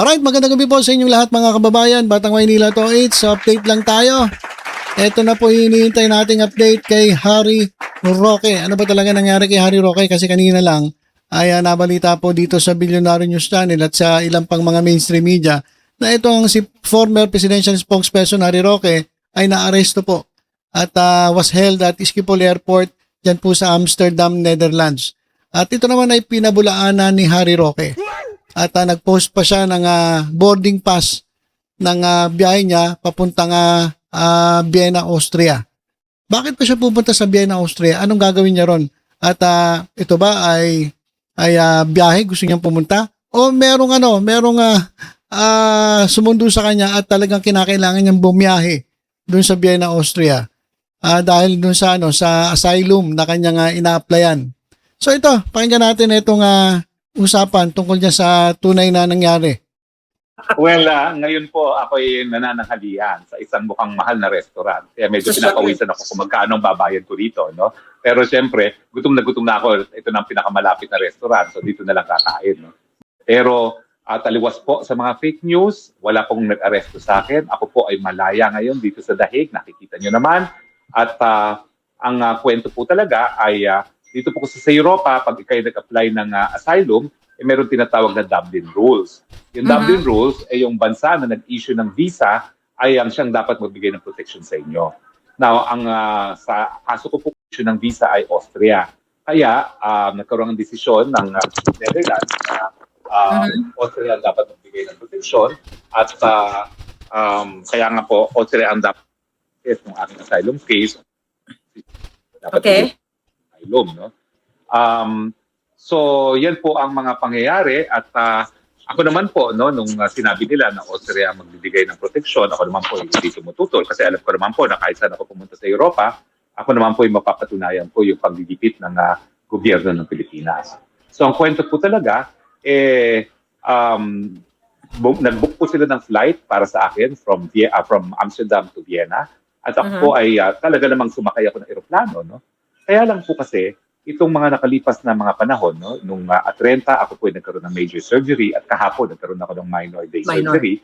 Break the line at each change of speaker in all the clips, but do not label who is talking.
Alright, magandang gabi po sa inyong lahat mga kababayan. Batang Maynila to 8, so update lang tayo. Ito na po yung hinihintay nating update kay Harry Roque. Ano ba talaga nangyari kay Harry Roque? Kasi kanina lang ay nabalita po dito sa Billionaire News Channel at sa ilang pang mga mainstream media na ito ang si former presidential spokesperson Harry Roque ay naaresto po at was held at Schiphol Airport dyan po sa Amsterdam, Netherlands. At ito naman ay pinabulaanan ni Harry Roque. At nag-post pa siya ng boarding pass ng biyahe niya papuntang Vienna, Austria. Bakit pa siya pupunta sa Vienna, Austria? Anong gagawin niya ron? At ito ba ay biyahe gusto niyang pumunta? O merong sumundo sa kanya at talagang kinakailangan niyang bumiyahe doon sa Vienna, Austria? Dahil doon sa asylum na kanyang ina-applyan. So ito, pakinggan natin itong usapan tungkol niya sa tunay na nangyari.
Well, ngayon po ako'y nanananghalian sa isang mukhang mahal na restaurant. Kaya medyo pinapawisan ako kung magkano ang babayad ko dito, no? Pero siyempre, gutom na ako. Ito na ang pinakamalapit na restaurant, so dito na lang kakain, no? Pero taliwas po sa mga fake news, wala pong nag-aresto sa akin. Ako po ay malaya ngayon dito sa Dahig, nakikita nyo naman. At ang kwento po talaga ay dito po kasi sa Europa, pag ikay nag-apply ng asylum, meron tinatawag na Dublin Rules. Yung Dublin Rules ay yung bansa na nag-issue ng visa ay ang siyang dapat magbigay ng protection sa inyo. Now, ang sa kaso ko po issue ng visa ay Austria. Kaya nagkaroon ng desisyon ng Netherlands na Austria ang dapat magbigay ng protection at kaya nga po Austria ang dapat ng aking asylum case.
Okay.
Asylum, no? So, yan po ang mga pangyayari at ako naman po, no, nung sinabi nila na Austria magbibigay ng proteksyon, ako naman po hindi tumututol kasi alam ko naman po na kahit saan ako pumunta sa Europa, ako naman po yung mapapatunayan po yung paggigipit ng gobyerno ng Pilipinas. So, ang kwento po talaga, nag-book po sila ng flight para sa akin from Amsterdam to Vienna at ako po ay talaga namang sumakay ako ng eroplano, no? Kaya lang po kasi, itong mga nakalipas na mga panahon, no, nung at 30, ako po ay nagkaroon ng major surgery at kahapon nagkaroon ako ng minor day surgery.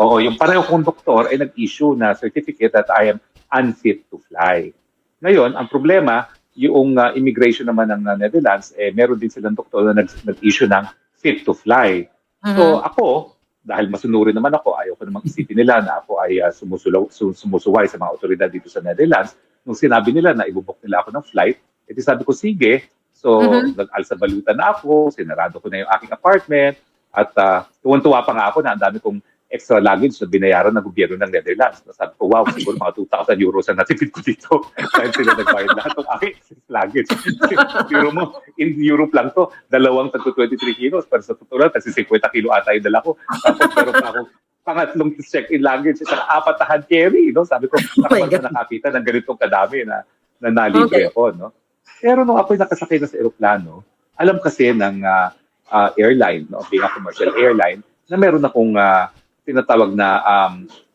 Oo, yung pareho kong doktor ay nag-issue na certificate that I am unfit to fly. Ngayon, ang problema, yung immigration naman ng Netherlands, meron din silang doktor na nag-issue ng fit to fly. So ako, dahil masunurin naman ako, ayaw ko namang isipin nila na ako ay sumusuway sa mga otoridad dito sa Netherlands. Nung sinabi nila na ibubok nila ako ng flight, edi sabi ko, sige. So, nag-alsa-balutan na ako, sinarado ko na yung aking apartment, at tuwan-tuwa pa nga ako na ang dami kong extra luggage na binayaran ng gobyerno ng Netherlands. Sabi ko, wow, siguro mga 2,000 euros ang natipid ko dito. Dahil sila nagbayad lahat ng aking luggage. Pero mo, in Europe lang to, dalawang tagto 23 kilos, pero sa totoo lang, kasi 50 kilo ata yung dala ko. Tapos meron pa akong pangatlong check-in luggage, isang 4 na hand carry, no? Sabi ko, nakapag na nakakita ng ganitong kadami na nalibre ako, no? Pero nung ako'y nakasakay na sa eroplano, alam kasi ng airline, no, being a commercial airline, na meron akong tinatawag na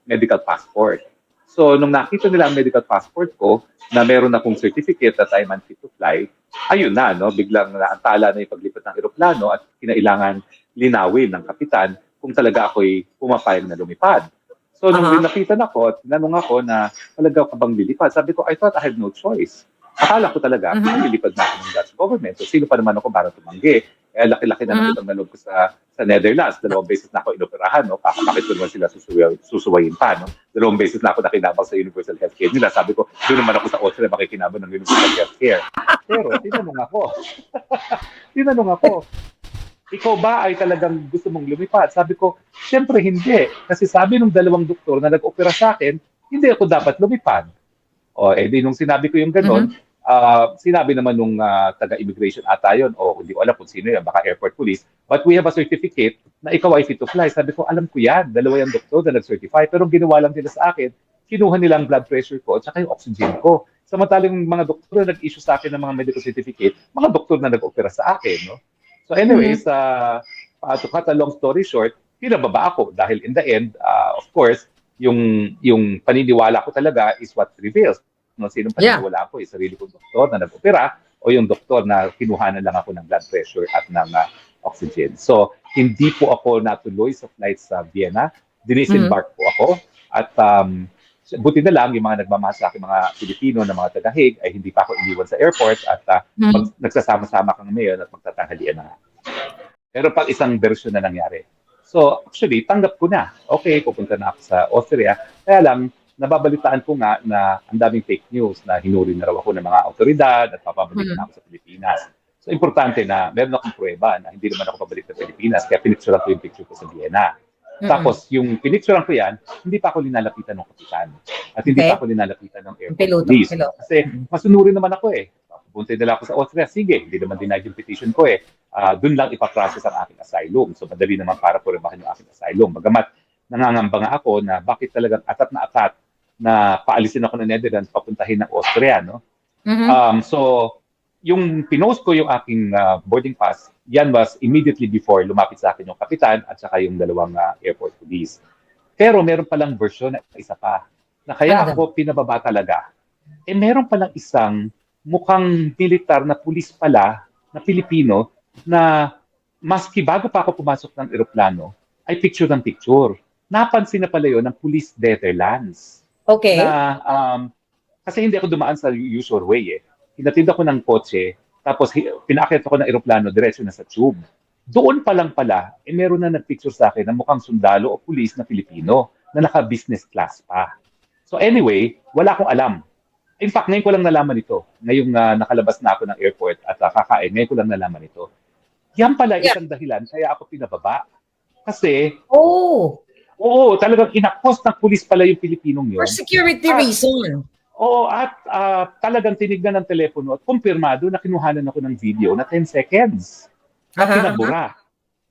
medical passport. So, nung nakita nila ang medical passport ko, na meron akong certificate that I'm unfit to fly, ayun na, no, biglang naantala na yung paglipat ng eroplano at kinailangan linawin ng kapitan kung talaga ako'y pumapayag na lumipad. So, nung binapitan ako at tinanong ako na talaga ka bang lilipad, sabi ko, I thought I had no choice. Akala ko talaga, lilipad na ako ng Dutch government. So, sino pa naman ako para tumanggi? Eh, laki-laki na naman ang nalog ko sa Netherlands. 2 beses na ako inoperahan, no? Bakit ko naman sila susuwayin pa, no? 2 beses na ako nakinabang sa Universal Healthcare nila. Sabi ko, doon naman ako sa Austria makikinabang ng Universal Healthcare. Pero, tinanong ako, ikaw ba ay talagang gusto mong lumipad? Sabi ko, siyempre hindi. Kasi sabi ng 2 doktor na nag-opera sa akin, hindi ako dapat lumipad. O, di nung sinabi ko yung gano'n, sinabi naman nung taga-immigration ata yun, o hindi ko alam kung sino yan, baka airport police, but we have a certificate na ikaw ay fit to fly. Sabi ko, alam ko yan, 2 yung doktor na nag-certify, pero ginawa lang nila sa akin, kinuha nila ang blood pressure ko at saka yung oxygen ko. Samantalang mga doktor na nag-issue sa akin ng mga medical certificate, mga doktor na nag-opera sa akin, no? So anyways, to cut a long story short, pinababa ako dahil in the end, of course, yung paniniwala ko talaga is what prevails. No, sinong paniniwala ko, is sarili kong doktor na nag-opera o yung doktor na kinuhanan lang ako ng blood pressure at ng oxygen. So, hindi po ako natuloy sa flight sa Vienna. Dinisembark po ako. At buti na lang, yung mga nagmamahal sa akin, mga Pilipino na mga taga-Hague, ay hindi pa ako iniwan sa airport at nagsasama-sama kami ngayon at magtatanghalian na nga. Pero pag isang version na nangyari. So, actually, tanggap ko na. Okay, pupunta na ako sa Austria. Kaya lang, nababalitaan ko nga na ang daming fake news na hinuri na raw ako ng mga otoridad at papabalik na ako sa Pilipinas. So, importante na meron akong pruweba na hindi naman ako pabalik sa Pilipinas. Kaya pinicturean ko yung picture ko sa Vienna. Tapos, yung pinicturean ko yan, hindi pa ako linalapitan ng kapitan. At hindi pa ako linalapitan ng airport police. Kasi masunurin naman ako eh. Pupunta nila ako sa Austria. Sige, hindi naman denied yung petition ko eh. Doon lang ipaprocess ang aking asylum. So, madali naman para puribahan yung aking asylum. Bagamat, nangangamba nga ako na bakit talagang atat na paalisin ako ng Netherlands, papuntahin ng Austria, no? So, yung pinost ko yung aking boarding pass, yan was immediately before lumapit sa akin yung kapitan at saka yung dalawang airport police. Pero meron palang version na isa pa, na kaya ako pinababa talaga. Eh meron palang isang mukhang militar na pulis pala, na Pilipino, na maski bago pa ako pumasok ng eroplano, ay picture ng picture. Napansin na pala yun ng Police Netherlands.
Okay.
Na, kasi hindi ako dumaan sa usual way eh. Hinatid ako ng kotse, tapos pinaakyat ako ng eroplano, diretso na sa tube. Doon pa lang pala, eh meron na nagpicture sa akin na mukhang sundalo o pulis na Pilipino na naka-business class pa. So anyway, wala akong alam. In fact, ngayon ko lang nalaman ito. Ngayong nakalabas na ako ng airport at kakain, ngayon ko lang nalaman ito. Yan pala isang dahilan kaya ako pinababa. Kasi, oo, talagang inakos ng pulis pala yung Pilipinong yun.
For security reason.
Oo, at talagang tinignan ng telepono at kumpirmado na kinuhanan ako ng video na 10 seconds na pinabura.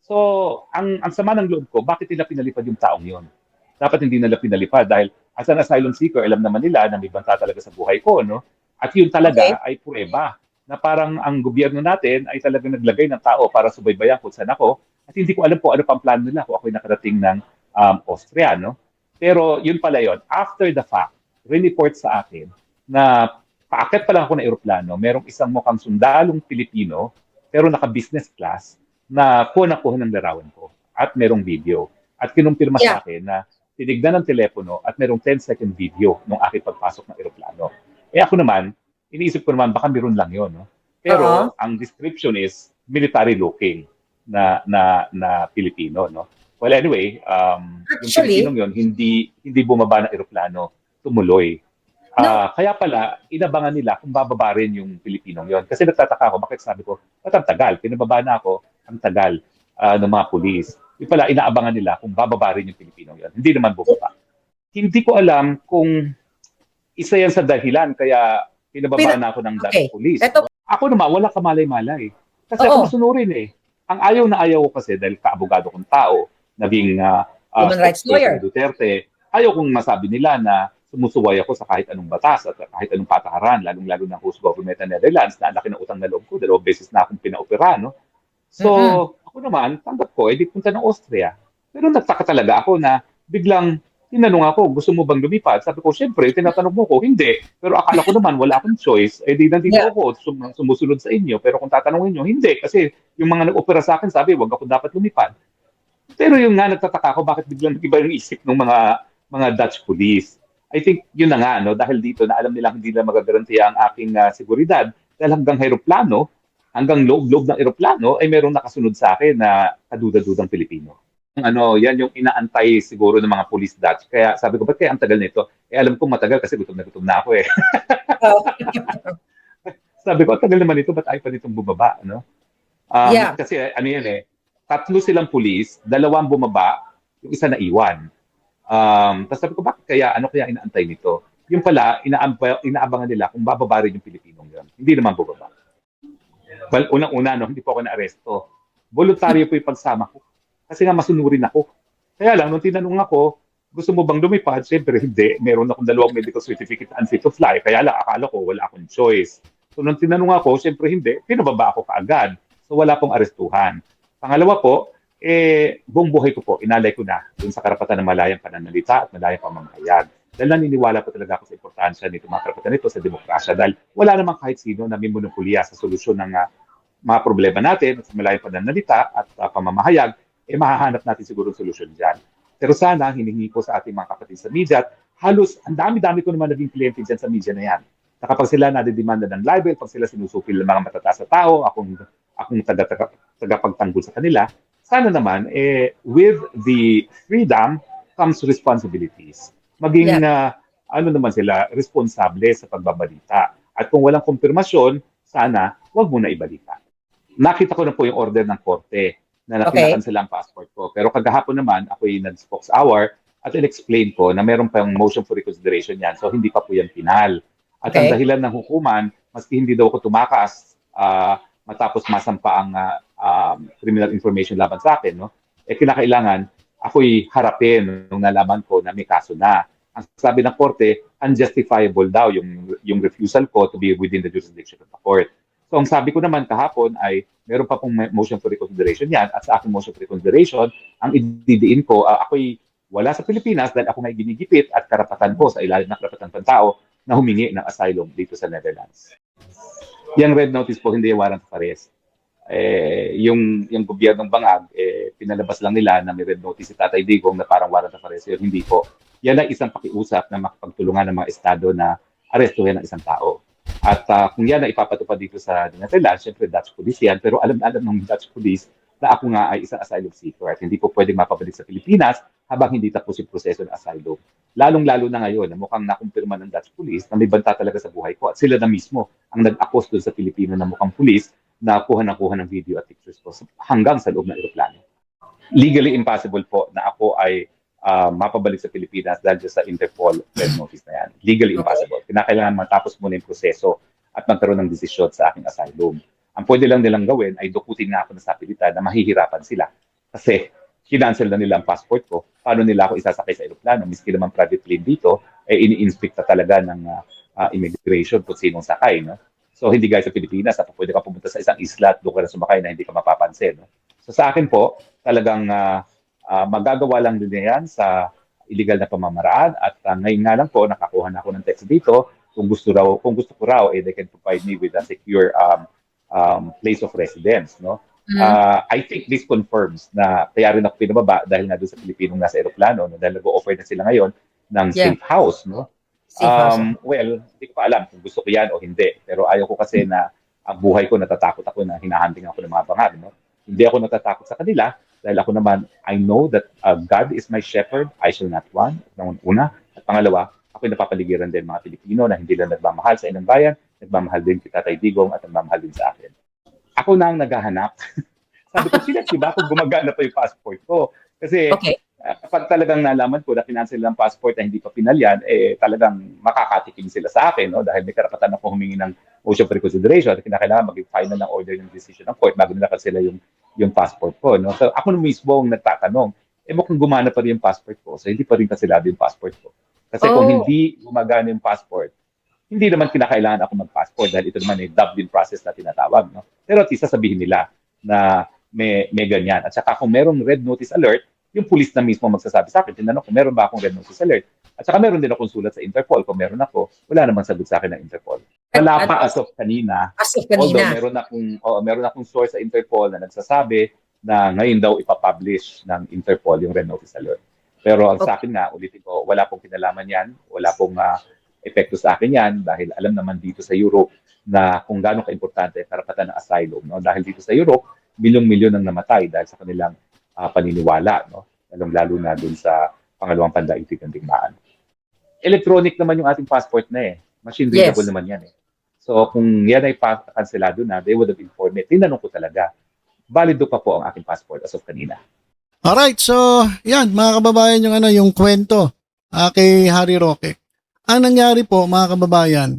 So, ang sama ng loob ko, bakit nila pinalipad yung taong yon? Dapat hindi nila pinalipad dahil as an asylum seeker, alam naman nila na may banta talaga sa buhay ko, no? At yun talaga ay pruweba na parang ang gobyerno natin ay talagang naglagay ng tao para subaybayan kung saan ako at hindi ko alam po ano pang plano nila kung ako'y nakarating ng Austria, no? Pero yun pala yun. After the fact, report sa akin na paakit pa lang ako ng eroplano, merong isang mukhang sundalong Pilipino, pero naka-business class, na kuha ng larawan ko. At merong video. At kinumpirma sa akin na tinignan ng telepono at merong 10-second video nung aking pagpasok ng eroplano. Eh ako naman, iniisip ko naman, baka meron lang yun. No? Pero ang description is military looking na Pilipino. No? Well, anyway, yung Pilipinong yun, hindi bumaba ng eroplano, tumuloy. Kaya pala, inabangan nila kung bababa rin yung Pilipinong yon. Kasi nagtataka ako, bakit sabi ko, ba't ang tagal? Pinababa na ako, ang tagal ng mga pulis. Yung pala, inaabangan nila kung bababa rin yung Pilipinong yon. Hindi naman bumaba. Hindi ko alam kung isa yan sa dahilan, kaya pinababa na ako ng dating pulis. Ako naman, wala kamalay-malay. Kasi ako sunurin eh. Ang ayaw na ayaw ko kasi, dahil kaabogado kong tao, naging
human rights lawyer
Duterte, ayaw kong masabi nila na sumusuway ako sa kahit anong batas at kahit anong patakaran, lalong-lalo ng host government ng Netherlands, na laki ng utang na loob ko, 2 beses na akong pinaopera, no? So, ako naman, tanggap ko, di punta ng Austria. Pero nagtaka talaga ako na biglang tinanong ako, gusto mo bang lumipad? Sabi ko, syempre, tinatanong mo ko, hindi. Pero akala ko naman, wala akong choice. Eh, di nandito ako, sumusunod sa inyo. Pero kung tatanungin nyo, hindi. Kasi yung mga nag-opera sa akin, sabi, wag ako dapat lumipad. Pero yung nga, nagtataka ako, bakit biglang nag-iba yung isip ng mga Dutch police. I think yun na nga, no? Dahil dito na alam nila hindi nila magagarantiya ang aking seguridad dahil hanggang aeroplano, hanggang loob-loob ng aeroplano ay merong nakasunod sa akin na kaduda-dudang Pilipino. Yan yung inaantay siguro ng mga police Dutch. Kaya sabi ko, ba't kaya ang tagal nito? Eh alam ko matagal kasi gutom na ako eh. Sabi ko, tagal naman ito, ba't ayaw pa nitong bumaba? No? Kasi ano yan eh, 3 silang police, 2 bumaba, yung isa na iwan. Tapos sabi ko, bakit kaya, ano kaya inaantay nito? Yung pala, inaabangan nila kung bababa rin yung Pilipinong yun. Hindi naman bumaba. Well, unang-una, no, hindi po ako na-aresto. Voluntaryo po yung pagsama ko. Kasi nga masunurin ako. Kaya lang, nung tinanong ako, gusto mo bang lumipad? Siyempre, hindi. Meron akong 2 medical certificate unfit to fly. Kaya lang, akala ko, wala akong choice. So, nung tinanong ako, siyempre hindi. Pinababa ako kaagad. So, wala pong arestuhan. Pangalawa po, buong buhay ko po, inalay ko na dun sa karapatan ng malayang pananalita at malayang pamamahayag. Dahil naniniwala po talaga ako sa importansya nito, mga karapatan nito sa demokrasya. Dahil wala namang kahit sino na may monopolya sa solusyon ng mga problema natin, sa malayong pananalita at pamamahayag, mahahanap natin siguro solusyon dyan. Pero sana, hiningi ko sa ating mga kapatid sa media, at halos, ang dami-dami ko naman naging kliyente dyan sa media na yan. Na kapag sila nadidemanda ng libel, pag sila sinusupil ng mga matataas na tao, akong tagapagtanggol sa kanila, sana naman, with the freedom comes responsibilities. Maging, ano naman sila, responsable sa pagbabalita. At kung walang kumpirmasyon, sana, wag mo na ibalita. Nakita ko na po yung order ng korte na pinakansela ang passport ko. Pero kagahapon naman, ako'y nag-spokes hour at in-explain ko na meron pa yung motion for reconsideration yan. So, hindi pa po yan final. At ang dahilan ng hukuman, maski hindi daw ako tumakas matapos masampa ang criminal information laban sa akin, no? Kinakailangan ako'y harapin nung nalaman ko na may kaso na. Ang sabi ng korte, unjustifiable daw yung refusal ko to be within the jurisdiction of the court. So ang sabi ko naman kahapon ay meron pa pong motion for reconsideration yan at sa aking motion for reconsideration, ang ididiin ko, ako'y wala sa Pilipinas dahil ako may ginigipit at karapatan ko sa ilalim ng karapatan ng tao na humingi ng asylum dito sa Netherlands. Yung red notice po, hindi yung warrant of arrest. Yung gobyernong Bangag, pinalabas lang nila na may red notice si Tatay Digong na parang warrant of arrest. Yun, hindi po. Yan ay isang pakiusap na makapagtulungan ng mga estado na arestuhin ng isang tao. At kung yan ay ipapatupad dito sa Netherlands, syempre Dutch police yan, pero alam ng Dutch police na ako nga ay isang asylum seeker at hindi po pwedeng mapabalik sa Pilipinas habang hindi tapos yung proseso ng asylum. Lalong-lalo na ngayon na mukhang nakumpirma ng Dutch police na may banta talaga sa buhay ko at sila na mismo ang nag-akos doon sa Pilipino na mukhang police na kuha ng video at pictures ko hanggang sa loob ng eroplano. Legally impossible po na ako ay mapabalik sa Pilipinas dahil sa Interpol red notice na yan. Legally impossible. Kinakailangan matapos muna yung proseso at magkaroon ng desisyon sa aking asylum. Ang pwede lang nilang gawin ay dukutin na ako na sa pilitan na mahihirapan sila. Kasi kinancel na nila ang passport ko. Paano nila ako isasakay sa eroplano? Miski naman private plane dito, ini-inspect talaga ng immigration kung sinong sakay. No? So hindi gaya sa Pilipinas, pwede ka pumunta sa isang isla at doon ka na sumakay na hindi ka mapapansin. No? So sa akin po, talagang magagawa lang din yan sa illegal na pamamaraan at ngayon nga lang po nakakuha na ako ng text dito kung gusto ko raw they can provide me with a secure place of residence, no? I think this confirms na kaya rin ako pinababa dahil nga doon sa Pilipinong nasa eroplano, no? Dahil nag-o-offer na sila ngayon ng safe house, no? Well, hindi ko pa alam kung gusto ko yan o hindi, pero ayaw ko kasi na ang buhay ko natatakot ako na hinahanding ako ng mga bangag, no? Hindi ako natatakot sa kanila dahil ako naman, I know that God is my shepherd, I shall not want. Una. At pangalawa, ako'y napapaligiran din mga Pilipino na hindi lang nagmamahal sa inang bayan, nagmamahal din kita Tatay Digong at nagmamahal din sa akin. Ako na ang naghahanap. Sabi ko, sila, diba kung gumagana pa yung passport ko? Kasi kapag talagang nalaman ko na kinancel ang passport na hindi pa pinalyan, talagang makakatikim sila sa akin, no? Dahil may karapatan ako humingi ng motion for reconsideration at kinakailangan maging final ng order yung decision ng court bago nila sila yung passport ko. No? So ako mismo ang nagtatanong, mukhang gumana pa rin yung passport ko, so hindi pa rin kasilado yung passport ko. Kasi kung hindi gumagana yung passport, hindi naman kinakailangan ako mag-passport dahil ito naman ay Dublin process na tinatawag. No? Pero at least sabihin nila na may ganyan. At saka kung merong red notice alert, yung police na mismo magsasabi sa akin, tinanong ko, meron ba akong red notice alert? At saka meron din akong sulat sa Interpol. Kung meron ako, wala namang sagot sa akin ng Interpol. Wala pa as of kanina. Although meron akong source sa Interpol na nagsasabi na ngayon daw ipapublish ng Interpol yung red notice alert. Pero ang sa akin nga, ulitin ko, wala pong kinalaman yan, wala pong epekto sa akin yan dahil alam naman dito sa Europe na kung gaano ka-importante karapatan ng asylum. No? Dahil dito sa Europe, milyong-milyon ang namatay dahil sa kanilang paniniwala, no? Lalo na dun sa pangalawang pandaigdig ng digmaan. Electronic naman yung ating passport na Machine readable naman yan So kung yan ay kanselado na, they would have informed me. Tinanong ko talaga, valido pa po ang aking passport as of kanina.
Alright, so yan mga kababayan yung kwento kay Harry Roque. Ang nangyari po mga kababayan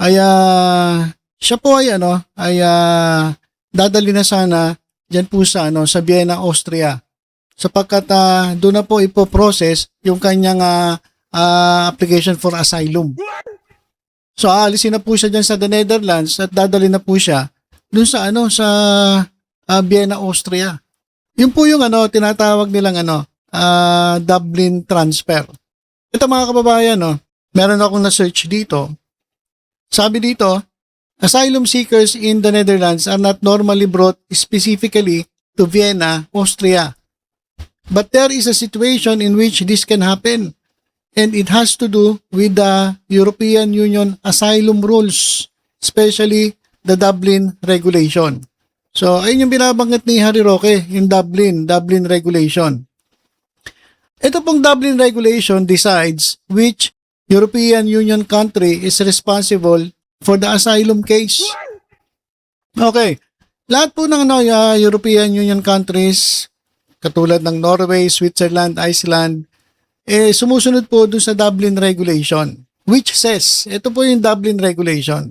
ay siya po ay dadali na sana diyan po sa sa Vienna, Austria. Sapagkat doon na po ipo-process yung kanyang application for asylum. So aalisin na po siya diyan sa the Netherlands at dadali na po siya doon sa sa Vienna, Austria. Yun po yung tinatawag nilang Dublin transfer. Ito mga kababayan, meron akong na-search dito. Sabi dito, asylum seekers in the Netherlands are not normally brought specifically to Vienna, Austria. But there is a situation in which this can happen, and it has to do with the European Union asylum rules, especially the Dublin regulation. So, ayun yung binabanggit ni Harry Roque, yung Dublin regulation. Ito pong Dublin regulation decides which European Union country is responsible for the asylum case. Okay. Lahat po ng European Union countries, katulad ng Norway, Switzerland, Iceland, sumusunod po doon sa Dublin regulation, which says, ito po yung Dublin regulation,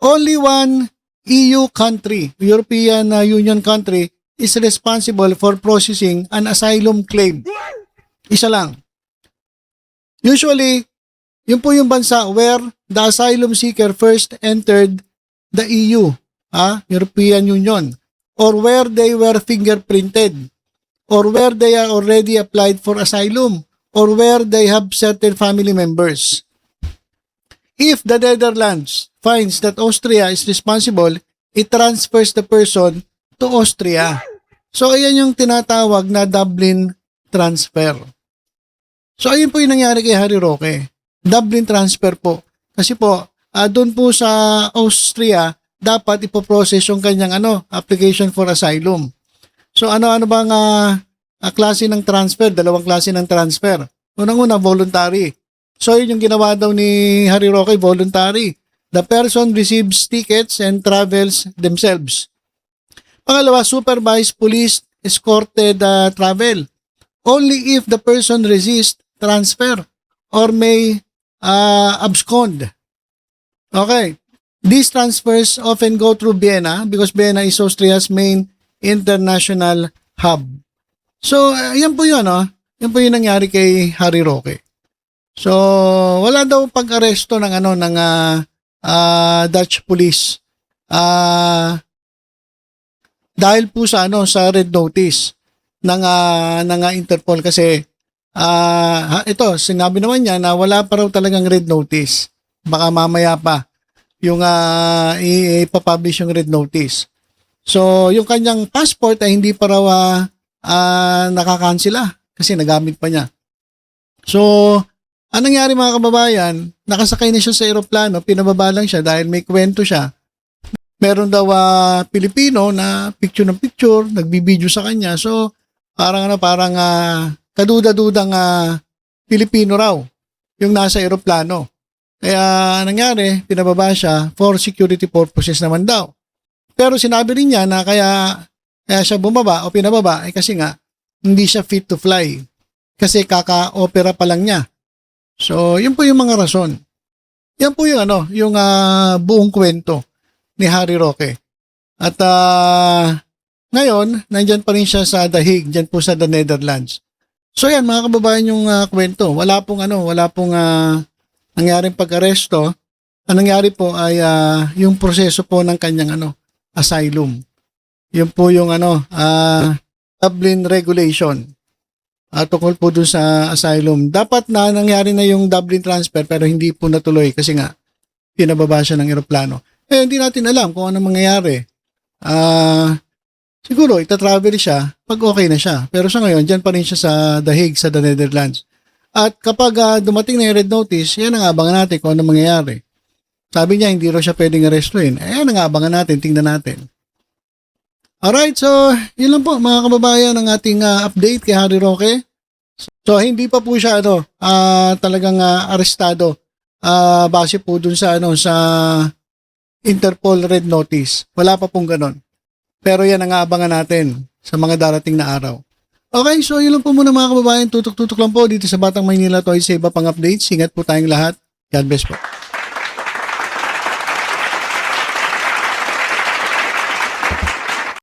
only one EU country, European Union country, is responsible for processing an asylum claim. Isa lang. Usually, yun po yung bansa where the asylum seeker first entered the EU, European Union, or where they were fingerprinted, or where they are already applied for asylum, or where they have certain family members. If the Netherlands finds that Austria is responsible, it transfers the person to Austria. So, ayan yung tinatawag na Dublin transfer. So, ayun po yung nangyari kay Harry Roque. Dublin transfer po. Kasi po, doon po sa Austria, dapat ipoprocess yung kanyang application for asylum. So, ano bang klase ng transfer? Dalawang klase ng transfer. Unang-una, voluntary. So, yun yung ginawa daw ni Harry Roque, voluntary. The person receives tickets and travels themselves. Pangalawa, supervised police escorted travel. Only if the person resists transfer or may abscond. Okay. These transfers often go through Vienna because Vienna is Austria's main international hub. So, yan po yun, Yan po yung nangyari kay Harry Roque. So, wala daw pag-aresto ng Dutch police. Dahil po sa sa red notice ng Interpol kasi ito, sinabi naman niya na wala pa raw talagang red notice. Baka mamaya pa yung ipapublish yung red notice. So, yung kanyang passport ay hindi pa raw nakakansela kasi nagamit pa niya. So, anong nangyari mga kababayan? Nakasakay na siya sa eroplano, pinababa lang siya dahil may kwento siya. Meron daw Pilipino na picture ng picture, nagbibideo sa kanya. So, parang kaduda-dudang Pilipino raw yung nasa eroplano. Kaya nangyari, pinababa siya for security purposes naman daw. Pero sinabi rin niya na kaya siya bumaba o pinababa kasi nga hindi siya fit to fly. Kasi kaka-opera pa lang niya. So, yun po yung mga rason. Yan po yung yung buong kwento ni Harry Roque. At ngayon, nandyan pa rin siya sa The Hague, dyan po sa the Netherlands. So yan mga kababayan yung kwento. Wala pong nangyaring pag-aresto. Ang nangyari po ay yung proseso po ng kanyang asylum. Yun po yung Dublin regulation. Tungkol po dun sa asylum. Dapat na nangyari na yung Dublin transfer pero hindi po natuloy kasi nga pinababa siya ng eroplano. Hindi natin alam kung ano mangyayari. Siguro itatravel siya pag okay na siya. Pero sa ngayon, dyan pa rin siya sa The Hague, sa the Netherlands. At kapag dumating na yung red notice, yan ang abangan natin kung ano mangyayari. Sabi niya, hindi raw siya pwedeng arrestuin. Yan ang abangan natin, tingnan natin. Alright, so yun lang po mga kababayan ang ating update kay Harry Roque. So hindi pa po siya talagang arestado base po dun sa sa Interpol red notice. Wala pa pong ganon. Pero yan ang aabangan natin sa mga darating na araw. Okay, so yun lang po muna mga kababayan. Tutok-tutok lang po dito sa Batang Maynila Toys sa iba pang updates. Ingat po tayong lahat. God bless po.